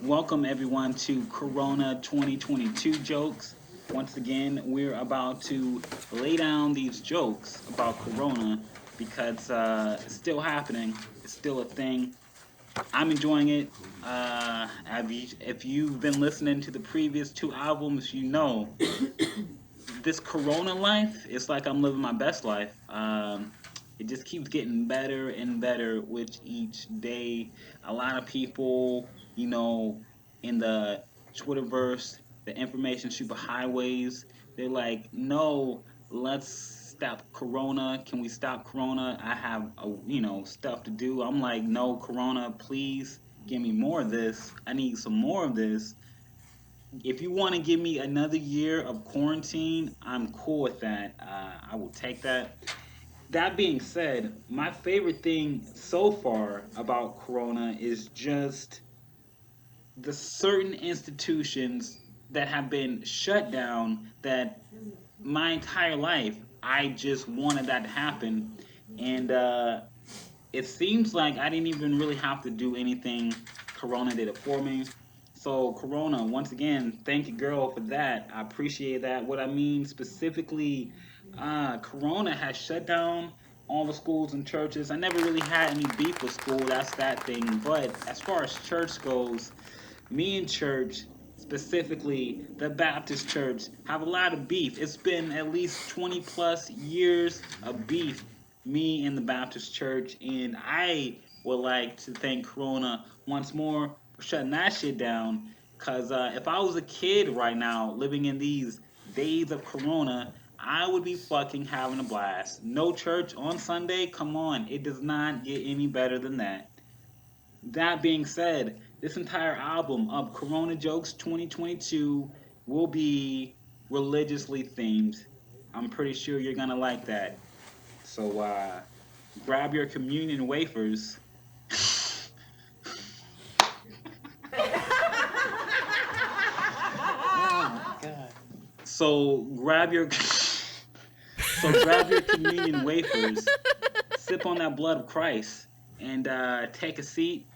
Welcome everyone to Corona 2022 jokes. Once again, we're about to lay down these jokes about Corona because it's still happening. It's still a thing. I'm enjoying it. If you've been listening to the previous two albums, you know this Corona life. It's like I'm living my best life. It just keeps getting better and better with each day. A lot of people, in the Twitterverse, the information superhighways, they're like, no, let's stop Corona. Can we stop Corona? I have, stuff to do. I'm like, no, Corona, please give me more of this. I need some more of this. If you want to give me another year of quarantine, I'm cool with that. I will take that. That being said, my favorite thing so far about Corona is just the certain institutions that have been shut down that my entire life I just wanted that to happen. And it seems like I didn't even really have to do anything. Corona did it for me. So Corona, once again, thank you, girl, for that. I appreciate that. What I mean specifically, Corona has shut down all the schools and churches. I never really had any beef with school. That's that thing. But as far as church goes, me and church, specifically the Baptist church, have a lot of beef. It's been at least 20 plus years of beef, me and the Baptist church, and I would like to thank Corona once more for shutting that shit down. Cause if I was a kid right now living in these days of Corona, I would be fucking having a blast. No church on Sunday? Come on, it does not get any better than that. That being said, this entire album of Corona Jokes 2022 will be religiously themed. I'm pretty sure you're gonna like that. So grab your communion wafers. Oh my god. So grab your communion wafers, sip on that blood of Christ, and take a seat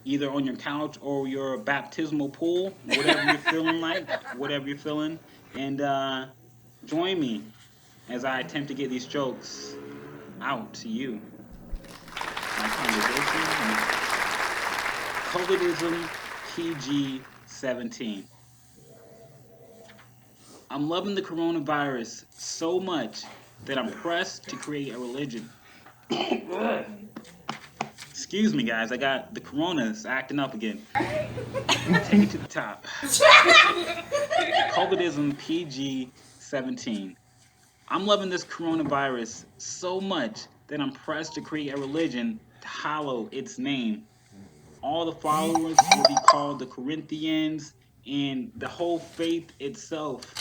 either on your couch or your baptismal pool, whatever you're feeling like, whatever you're feeling, and join me as I attempt to get these jokes out to you. My conversation with COVIDism PG 17. I'm loving the coronavirus so much that I'm pressed to create a religion. Excuse me, guys, I got the coronas acting up again. Take it to the top. COVIDism PG 17. I'm loving this coronavirus so much that I'm pressed to create a religion to hallow its name. All the followers will be called the Corinthians, and the whole faith itself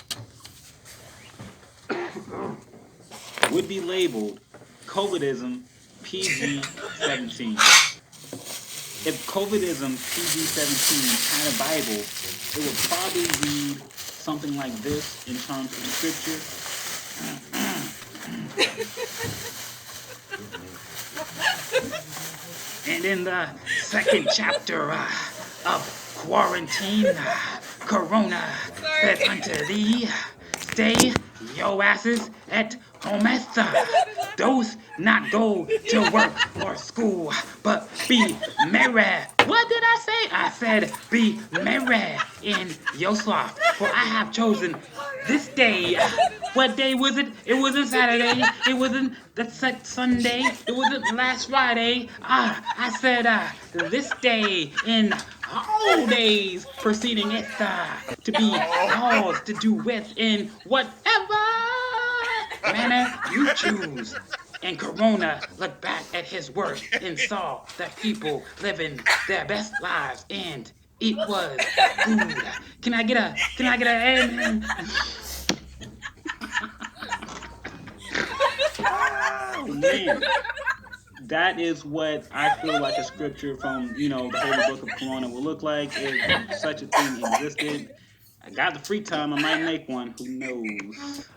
would be labeled COVIDism PG 17. If COVIDism PG 17 had a Bible, it would probably read something like this in terms of the scripture. And in the second chapter of quarantine, Corona says unto thee, stay yo asses at home. Those not go to work or school, but be merry. What did I say? I said, be merry in your sloth, for I have chosen this day. What day was it? It wasn't Saturday. It wasn't that Sunday. It wasn't last Friday. I said this day in all days preceding it to be yours to do with in whatever manner you choose. And Corona looked back at his work and saw that people living their best lives, and it was good. Can I get a amen? Oh man. That is what I feel like a scripture from, the Holy Book of Corona will look like if such a thing existed. I got the free time, I might make one. Who knows?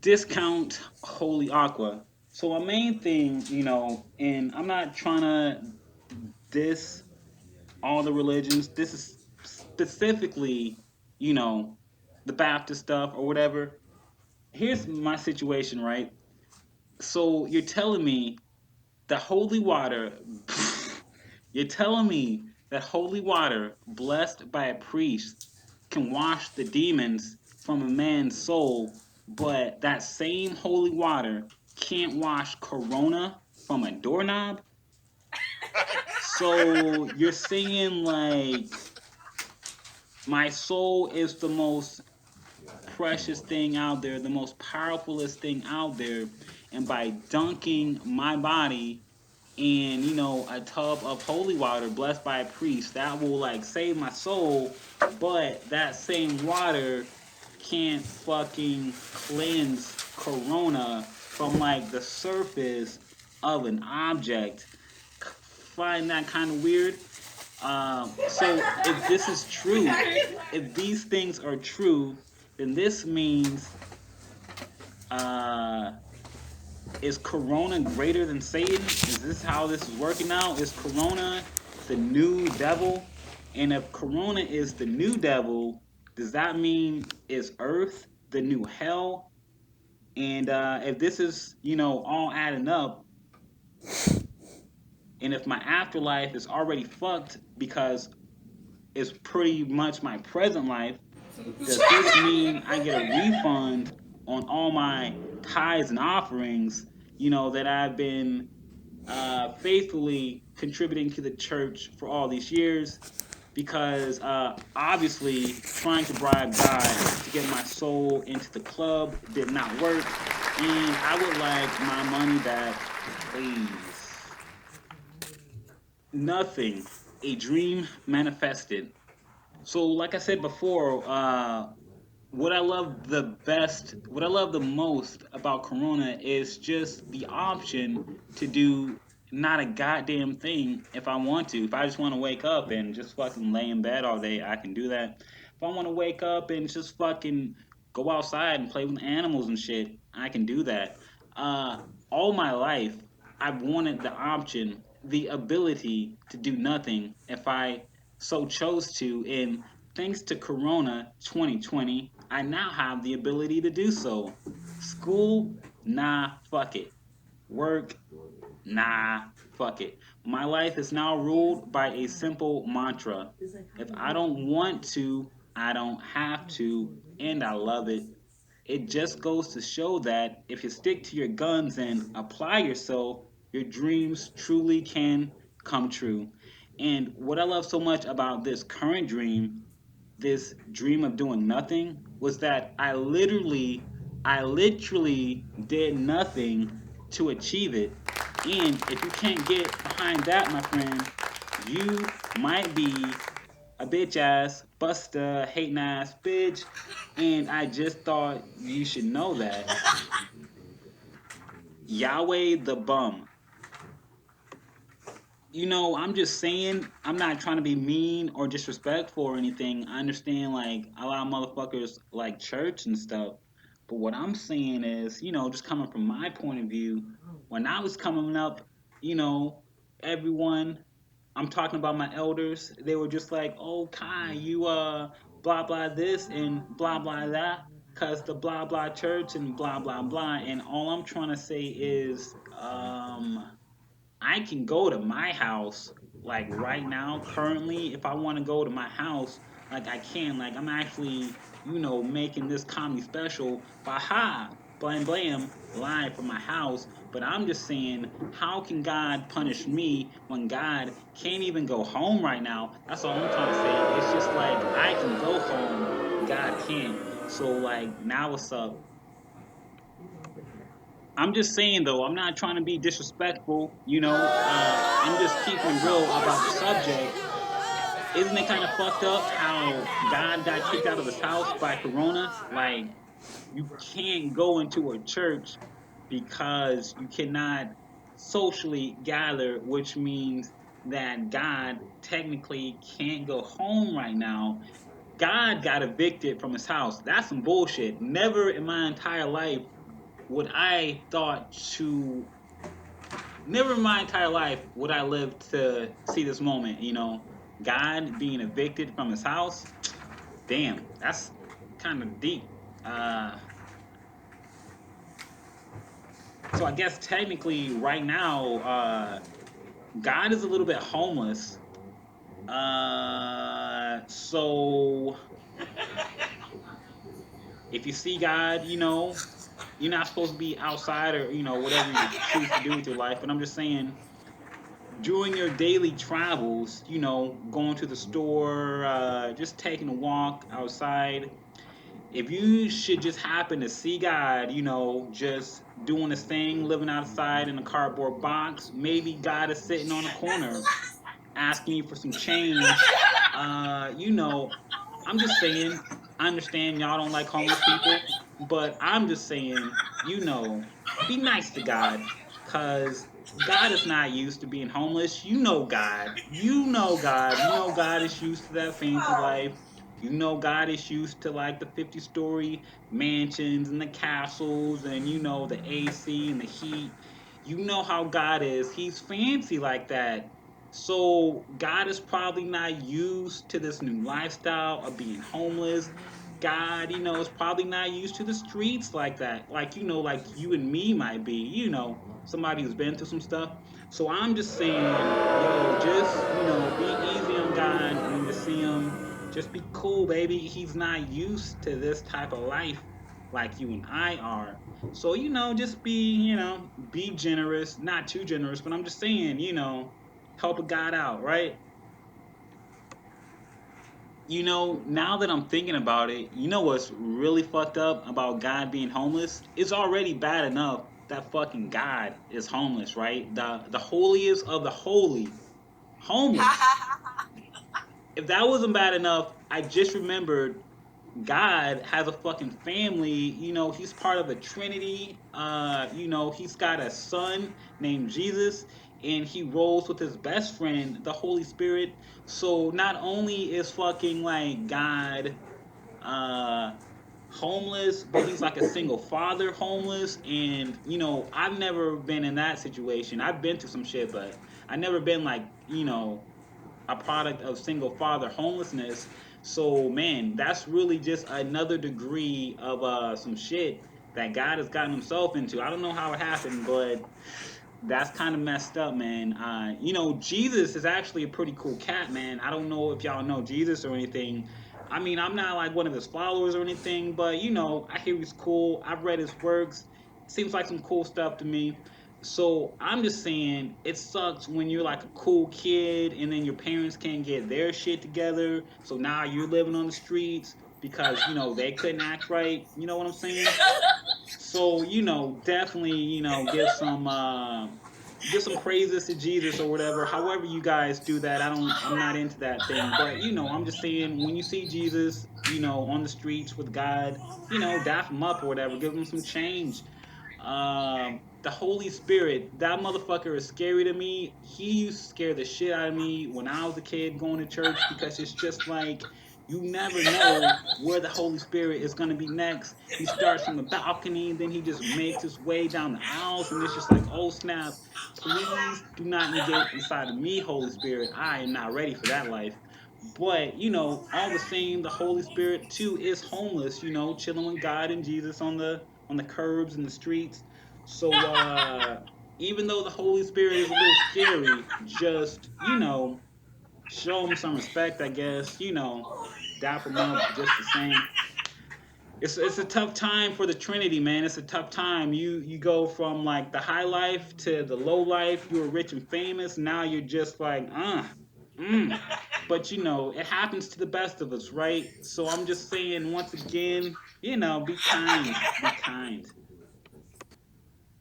Discount Holy Aqua. So my main thing, and I'm not trying to diss all the religions. This is specifically, you know, the Baptist stuff or whatever. Here's my situation, right? So you're telling me that holy water, you're telling me that holy water blessed by a priest can wash the demons from a man's soul, but that same holy water can't wash corona from a doorknob? So you're saying like my soul is the most precious thing out there, the most powerfulest thing out there, and by dunking my body in, a tub of holy water blessed by a priest, that will like save my soul, but that same water can't fucking cleanse corona from like the surface of an object. Find that kind of weird. So if this is true, if these things are true, then this means uh, is Corona greater than Satan? Is this how this is working out? Is Corona the new devil? And if Corona is the new devil, does that mean is Earth the new hell? And if this is, all adding up, and if my afterlife is already fucked because it's pretty much my present life, does this mean I get a refund on all my tithes and offerings, that I've been faithfully contributing to the church for all these years? Because obviously trying to bribe God to get my soul into the club did not work, and I would like my money back, please. Nothing. A dream manifested. So, like I said before, what I love the most about Corona is just the option to do not a goddamn thing if I want to. If I just want to wake up and just fucking lay in bed all day, I can do that. If I want to wake up and just fucking go outside and play with animals and shit, I can do that. Uh, all my life, I've wanted the option, the ability to do nothing if I so chose to. And thanks to Corona 2020, I now have the ability to do so. School, nah, fuck it. Work, nah, fuck it. My life is now ruled by a simple mantra. If I don't want to, I don't have to, and I love it. It just goes to show that if you stick to your guns and apply yourself, your dreams truly can come true. And what I love so much about this current dream, this dream of doing nothing, was that I literally did nothing to achieve it. And if you can't get behind that, my friend, you might be a bitch ass, buster, hating ass bitch. And I just thought you should know that. Yahweh the bum. I'm just saying, I'm not trying to be mean or disrespectful or anything. I understand, like, a lot of motherfuckers like church and stuff. But what I'm saying is, just coming from my point of view, when I was coming up, you know, everyone, I'm talking about my elders, they were just like, oh, Kai, you, blah, blah, this and blah, blah, that, because the blah, blah church and blah, blah, blah. And all I'm trying to say is, I can go to my house like right now, currently, if I want to go to my house, like I can. Like I'm actually, making this comedy special. Baha, blam blam, live from my house. But I'm just saying, how can God punish me when God can't even go home right now? That's all I'm trying to say. It's just like I can go home, God can't. So like now what's up? I'm just saying though, I'm not trying to be disrespectful, I'm just keeping real about the subject. Isn't it kind of fucked up how God got kicked out of his house by Corona? Like, you can't go into a church because you cannot socially gather, which means that God technically can't go home right now. God got evicted from his house. That's some bullshit. Never in my entire life would I thought to never in my entire life would I live to see this moment, God being evicted from his house. Damn, that's kind of deep. Uh, so I guess technically, right now, God is a little bit homeless. So if you see God, you're not supposed to be outside or whatever you choose to do with your life. But I'm just saying, during your daily travels, going to the store, just taking a walk outside, if you should just happen to see God, just doing his thing, living outside in a cardboard box, maybe God is sitting on a corner asking you for some change. Uh, you know, I'm just saying, I understand y'all don't like homeless people, but I'm just saying, be nice to God, cause God is not used to being homeless. You know God. You know God. You know God is used to that fancy life. You know God is used to like the 50-story mansions and the castles and the AC and the heat. You know how God is. He's fancy like that. So God is probably not used to this new lifestyle of being homeless. God, is probably not used to the streets like that. Like, like you and me might be, somebody who's been through some stuff. So I'm just saying, yo, just, be easy on God when you see him. Just be cool, baby. He's not used to this type of life like you and I are. So, just be generous, not too generous, but I'm just saying, help a God out, right? Now that I'm thinking about it, what's really fucked up about God being homeless? It's already bad enough that fucking God is homeless, right? The holiest of the holy, homeless. If that wasn't bad enough, I just remembered God has a fucking family. He's part of the Trinity. He's got a son named Jesus, and he rolls with his best friend, the Holy Spirit. So not only is fucking like God uh homeless, but he's like a single father homeless. And I've never been in that situation. I've been through some shit, but I never been like, a product of single father homelessness. So man, that's really just another degree of some shit that God has gotten himself into. I don't know how it happened, but that's kind of messed up, man. Jesus is actually a pretty cool cat, man. I don't know if y'all know Jesus or anything. I mean, I'm not like one of his followers or anything, but I hear he's cool. I've read his works. Seems like some cool stuff to me. So I'm just saying, it sucks when you're like a cool kid and then your parents can't get their shit together. So now you're living on the streets because they couldn't act right. You know what I'm saying? So definitely give some praises to Jesus or whatever. However you guys do that, I'm not into that thing. But I'm just saying, when you see Jesus, on the streets with God, dap him up or whatever, give him some change. The Holy Spirit, that motherfucker is scary to me. He used to scare the shit out of me when I was a kid going to church, because it's just like you never know where the Holy Spirit is going to be next. He starts from the balcony, then he just makes his way down the aisles, and it's just like, oh snap, please do not get inside of me, Holy Spirit. I am not ready for that life. But, all the same, the Holy Spirit too is homeless, chilling with God and Jesus on the curbs and the streets. So even though the Holy Spirit is a little scary, just show him some respect, I guess. Dap him up just the same. It's a tough time for the Trinity, man. It's a tough time. You go from like the high life to the low life. You were rich and famous. Now you're just like, mm. But it happens to the best of us, right? So I'm just saying, once again, be kind, be kind.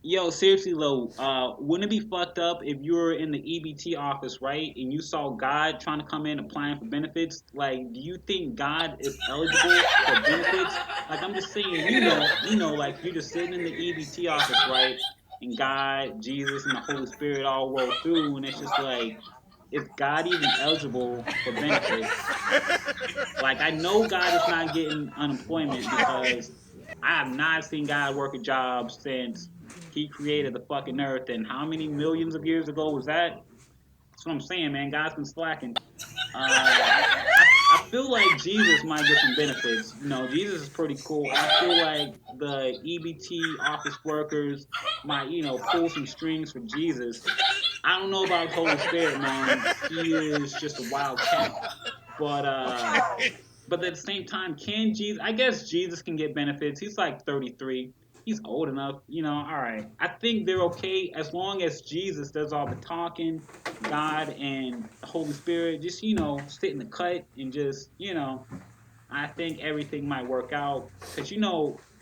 Yo, seriously, though, wouldn't it be fucked up if you were in the EBT office, right, and you saw God trying to come in applying for benefits? Like, do you think God is eligible for benefits? Like, I'm just saying, like you're just sitting in the EBT office, right, and God, Jesus, and the Holy Spirit all roll through, and it's just like, is God even eligible for benefits? Like, I know God is not getting unemployment because I have not seen God work a job since he created the fucking earth. And how many millions of years ago was that? That's what I'm saying, man. God's been slacking. I feel like Jesus might get some benefits. You know, Jesus is pretty cool. I feel like the EBT office workers might, pull some strings for Jesus. I don't know about Holy Spirit, man. He is just a wild cat. But at the same time, can Jesus? I guess Jesus can get benefits. He's like 33. He's old enough, All right, I think they're okay as long as Jesus does all the talking. God and the Holy Spirit just sit in the cut and just I think everything might work out because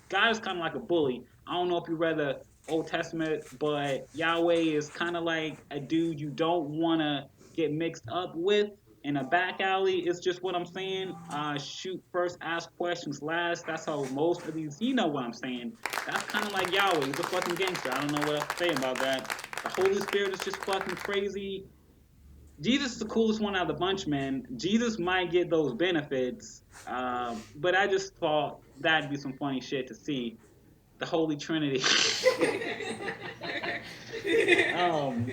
God is kind of like a bully. I don't know if you read the Old Testament, but Yahweh is kind of like a dude you don't want to get mixed up with in a back alley. It's just what I'm saying. Shoot first, ask questions last. That's how most of these, you know what I'm saying. That's kind of like Yahweh. He's a fucking gangster. I don't know what else to say about that. The Holy Spirit is just fucking crazy. Jesus is the coolest one out of the bunch, man. Jesus might get those benefits, but I just thought that'd be some funny shit to see. The Holy Trinity. um,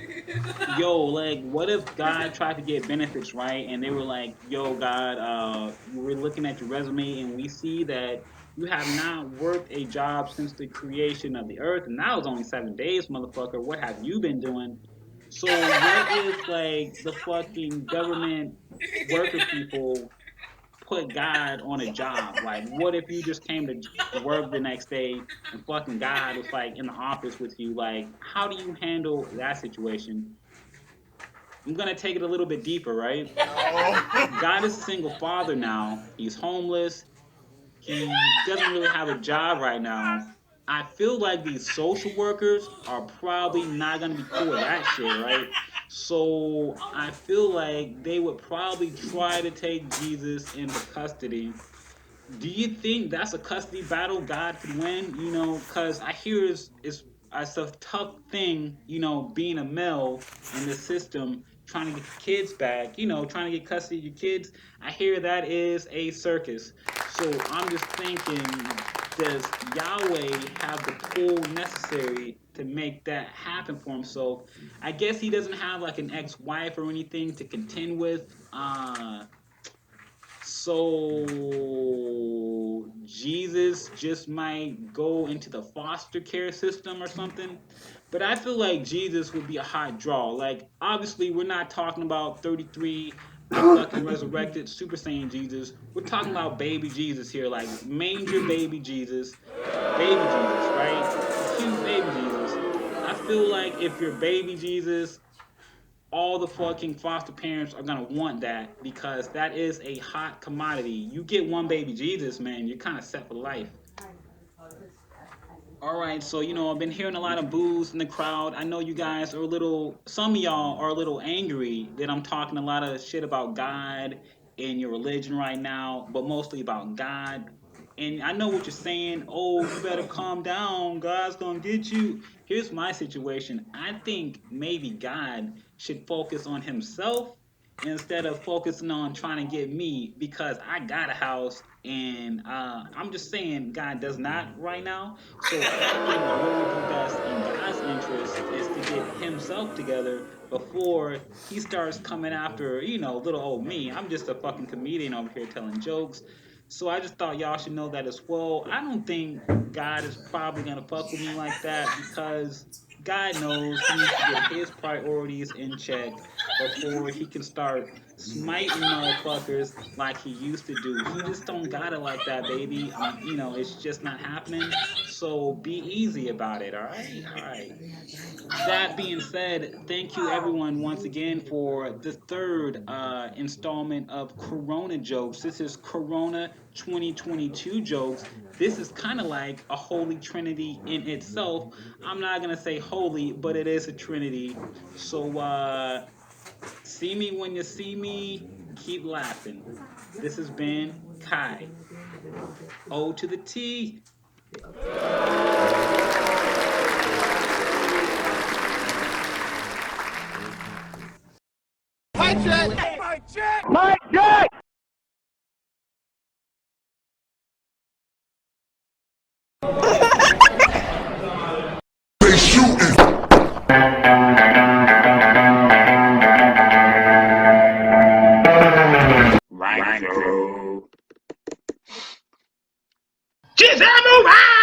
like, what if God tried to get benefits, right? And they were like, yo, God, we're looking at your resume and we see that you have not worked a job since the creation of the earth, and that was only 7 days, motherfucker. What have you been doing? So what if like the fucking government worker people put God on a job? Like, what if you just came to work the next day and fucking God was like in the office with you? Like, how do you handle that situation? I'm gonna take it a little bit deeper, right? God is a single father now. He's homeless. He doesn't really have a job right now. I feel like these social workers are probably not gonna be cool with that shit, right? So I feel like they would probably try to take Jesus into custody. Do you think that's a custody battle God could win? Because I hear it's a tough thing, being a male in the system, trying to get the kids back, trying to get custody of your kids. I hear that is a circus. So I'm just thinking, does Yahweh have the pull necessary to make that happen for himself? I guess he doesn't have like an ex-wife or anything to contend with. So Jesus just might go into the foster care system or something. But I feel like Jesus would be a hot draw. Like, obviously, we're not talking about 33 fucking resurrected Super Saiyan Jesus. We're talking about baby Jesus here, like manger baby Jesus. Baby Jesus, right? Cute baby Jesus. I feel like if you're baby Jesus, all the fucking foster parents are gonna want that because that is a hot commodity. You get one baby Jesus, man, you're kind of set for life. All right, so I've been hearing a lot of boos in the crowd. I know you guys are some of y'all are a little angry that I'm talking a lot of shit about God and your religion right now, but mostly about God. And I know what you're saying. Oh, you better calm down. God's gonna get you. Here's my situation. I think maybe God should focus on himself instead of focusing on trying to get me because I got a house and I'm just saying God does not right now. So I think what would be best in God's interest is to get himself together before he starts coming after, little old me. I'm just a fucking comedian over here telling jokes. So I just thought y'all should know that as well. I don't think God is probably gonna fuck with me like that because God knows he needs to get his priorities in check before he can start smiting motherfuckers like he used to do. He just don't got it like that, baby. It's just not happening. So be easy about it, all right? All right. That being said, thank you everyone once again for the third installment of Corona Jokes. This is Corona 2022 Jokes. This is kind of like a holy trinity in itself. I'm not going to say holy, but it is a trinity. So, see me when you see me. Keep laughing. This has been Kai. O to the T. Mic check! Mic check! Mic check! They shooting. She's a move